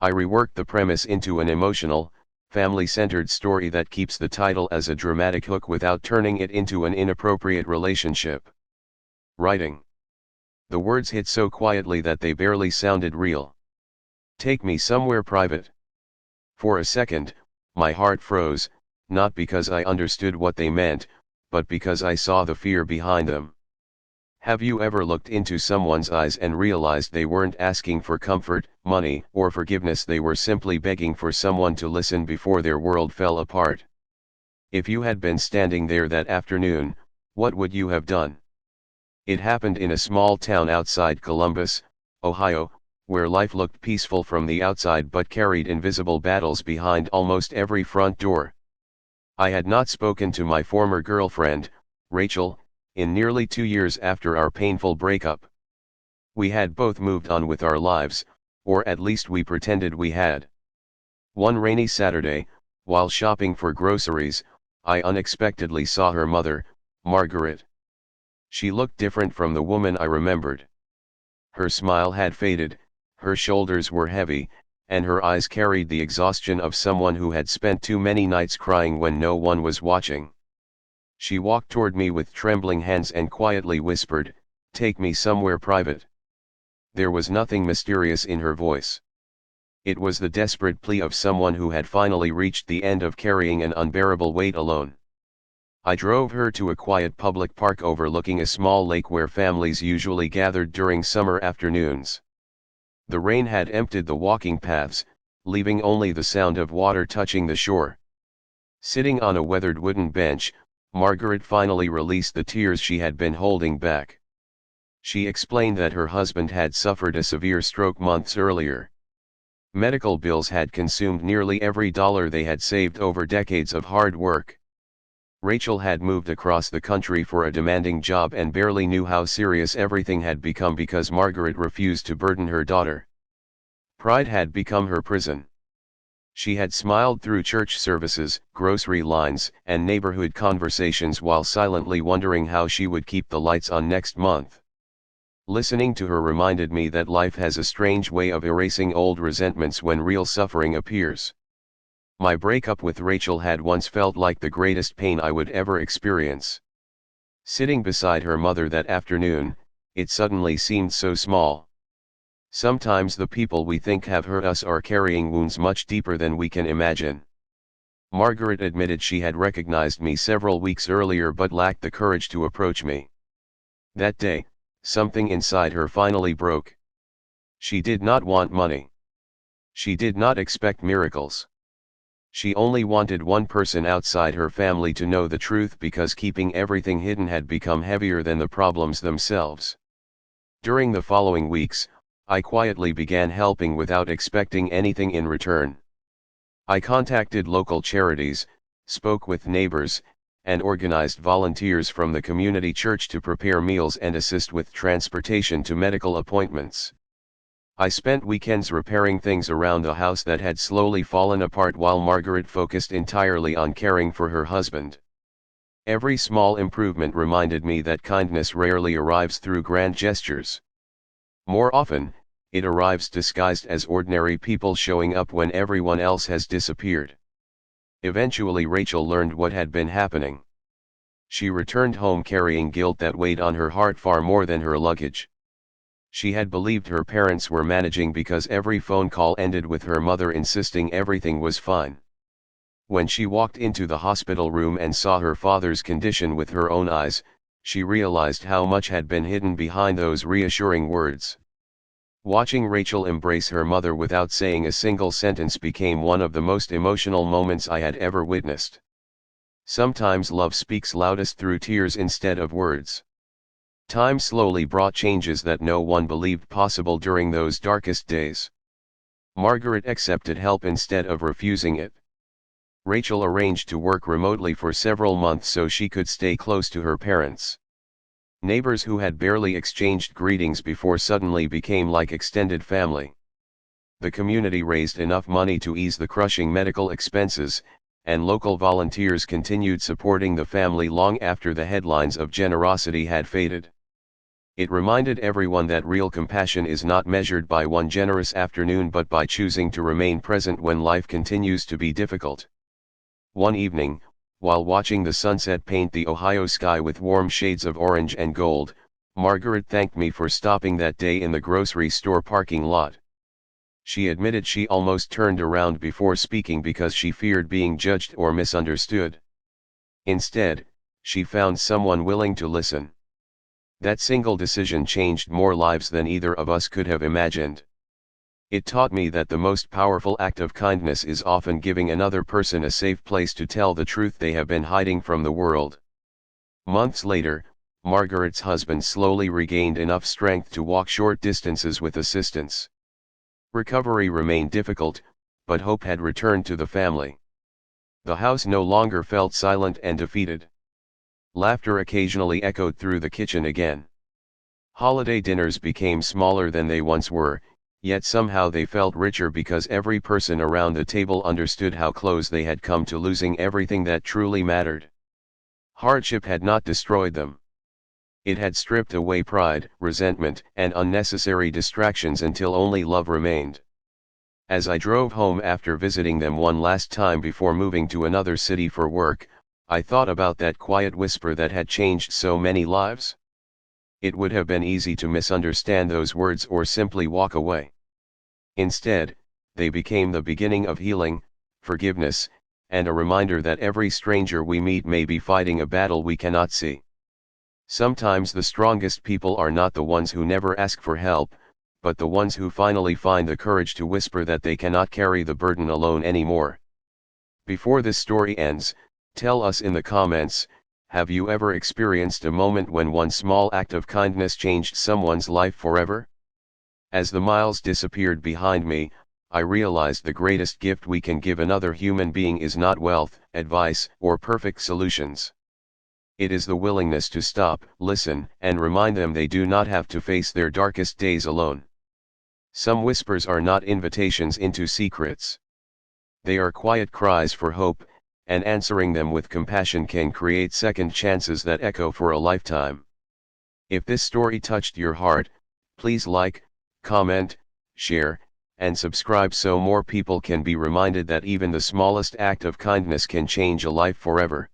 I reworked the premise into an emotional, family-centered story that keeps the title as a dramatic hook without turning it into an inappropriate relationship. Writing. The words hit so quietly that they barely sounded real. Take me somewhere private. For a second, my heart froze, not because I understood what they meant, but because I saw the fear behind them. Have you ever looked into someone's eyes and realized they weren't asking for comfort, money, or forgiveness? They were simply begging for someone to listen before their world fell apart? If you had been standing there that afternoon, what would you have done? It happened in a small town outside Columbus, Ohio, where life looked peaceful from the outside but carried invisible battles behind almost every front door. I had not spoken to my former girlfriend, Rachel, in nearly 2 years after our painful breakup. We had both moved on with our lives, or at least we pretended we had. One rainy Saturday, while shopping for groceries, I unexpectedly saw her mother, Margaret. She looked different from the woman I remembered. Her smile had faded, her shoulders were heavy, and her eyes carried the exhaustion of someone who had spent too many nights crying when no one was watching. She walked toward me with trembling hands and quietly whispered, "Take me somewhere private." There was nothing mysterious in her voice. It was the desperate plea of someone who had finally reached the end of carrying an unbearable weight alone. I drove her to a quiet public park overlooking a small lake where families usually gathered during summer afternoons. The rain had emptied the walking paths, leaving only the sound of water touching the shore. Sitting on a weathered wooden bench, Margaret finally released the tears she had been holding back. She explained that her husband had suffered a severe stroke months earlier. Medical bills had consumed nearly every dollar they had saved over decades of hard work. Rachel had moved across the country for a demanding job and barely knew how serious everything had become because Margaret refused to burden her daughter. Pride had become her prison. She had smiled through church services, grocery lines, and neighborhood conversations while silently wondering how she would keep the lights on next month. Listening to her reminded me that life has a strange way of erasing old resentments when real suffering appears. My breakup with Rachel had once felt like the greatest pain I would ever experience. Sitting beside her mother that afternoon, it suddenly seemed so small. Sometimes the people we think have hurt us are carrying wounds much deeper than we can imagine. Margaret admitted she had recognized me several weeks earlier but lacked the courage to approach me. That day, something inside her finally broke. She did not want money. She did not expect miracles. She only wanted one person outside her family to know the truth because keeping everything hidden had become heavier than the problems themselves. During the following weeks, I quietly began helping without expecting anything in return. I contacted local charities, spoke with neighbors, and organized volunteers from the community church to prepare meals and assist with transportation to medical appointments. I spent weekends repairing things around the house that had slowly fallen apart while Margaret focused entirely on caring for her husband. Every small improvement reminded me that kindness rarely arrives through grand gestures. More often, it arrives disguised as ordinary people showing up when everyone else has disappeared. Eventually Rachel learned what had been happening. She returned home carrying guilt that weighed on her heart far more than her luggage. She had believed her parents were managing because every phone call ended with her mother insisting everything was fine. When she walked into the hospital room and saw her father's condition with her own eyes, she realized how much had been hidden behind those reassuring words. Watching Rachel embrace her mother without saying a single sentence became one of the most emotional moments I had ever witnessed. Sometimes love speaks loudest through tears instead of words. Time slowly brought changes that no one believed possible during those darkest days. Margaret accepted help instead of refusing it. Rachel arranged to work remotely for several months so she could stay close to her parents. Neighbors who had barely exchanged greetings before suddenly became like extended family. The community raised enough money to ease the crushing medical expenses, and local volunteers continued supporting the family long after the headlines of generosity had faded. It reminded everyone that real compassion is not measured by one generous afternoon but by choosing to remain present when life continues to be difficult. One evening, while watching the sunset paint the Ohio sky with warm shades of orange and gold, Margaret thanked me for stopping that day in the grocery store parking lot. She admitted she almost turned around before speaking because she feared being judged or misunderstood. Instead, she found someone willing to listen. That single decision changed more lives than either of us could have imagined. It taught me that the most powerful act of kindness is often giving another person a safe place to tell the truth they have been hiding from the world. Months later, Margaret's husband slowly regained enough strength to walk short distances with assistance. Recovery remained difficult, but hope had returned to the family. The house no longer felt silent and defeated. Laughter occasionally echoed through the kitchen again. Holiday dinners became smaller than they once were, yet somehow they felt richer because every person around the table understood how close they had come to losing everything that truly mattered. Hardship had not destroyed them. It had stripped away pride, resentment, and unnecessary distractions until only love remained. As I drove home after visiting them one last time before moving to another city for work, I thought about that quiet whisper that had changed so many lives. It would have been easy to misunderstand those words or simply walk away. Instead, they became the beginning of healing, forgiveness, and a reminder that every stranger we meet may be fighting a battle we cannot see. Sometimes the strongest people are not the ones who never ask for help, but the ones who finally find the courage to whisper that they cannot carry the burden alone anymore. Before this story ends, tell us in the comments, have you ever experienced a moment when one small act of kindness changed someone's life forever? As the miles disappeared behind me, I realized the greatest gift we can give another human being is not wealth, advice, or perfect solutions. It is the willingness to stop, listen, and remind them they do not have to face their darkest days alone. Some whispers are not invitations into secrets. They are quiet cries for hope, and answering them with compassion can create second chances that echo for a lifetime. If this story touched your heart, please like, comment, share, and subscribe so more people can be reminded that even the smallest act of kindness can change a life forever.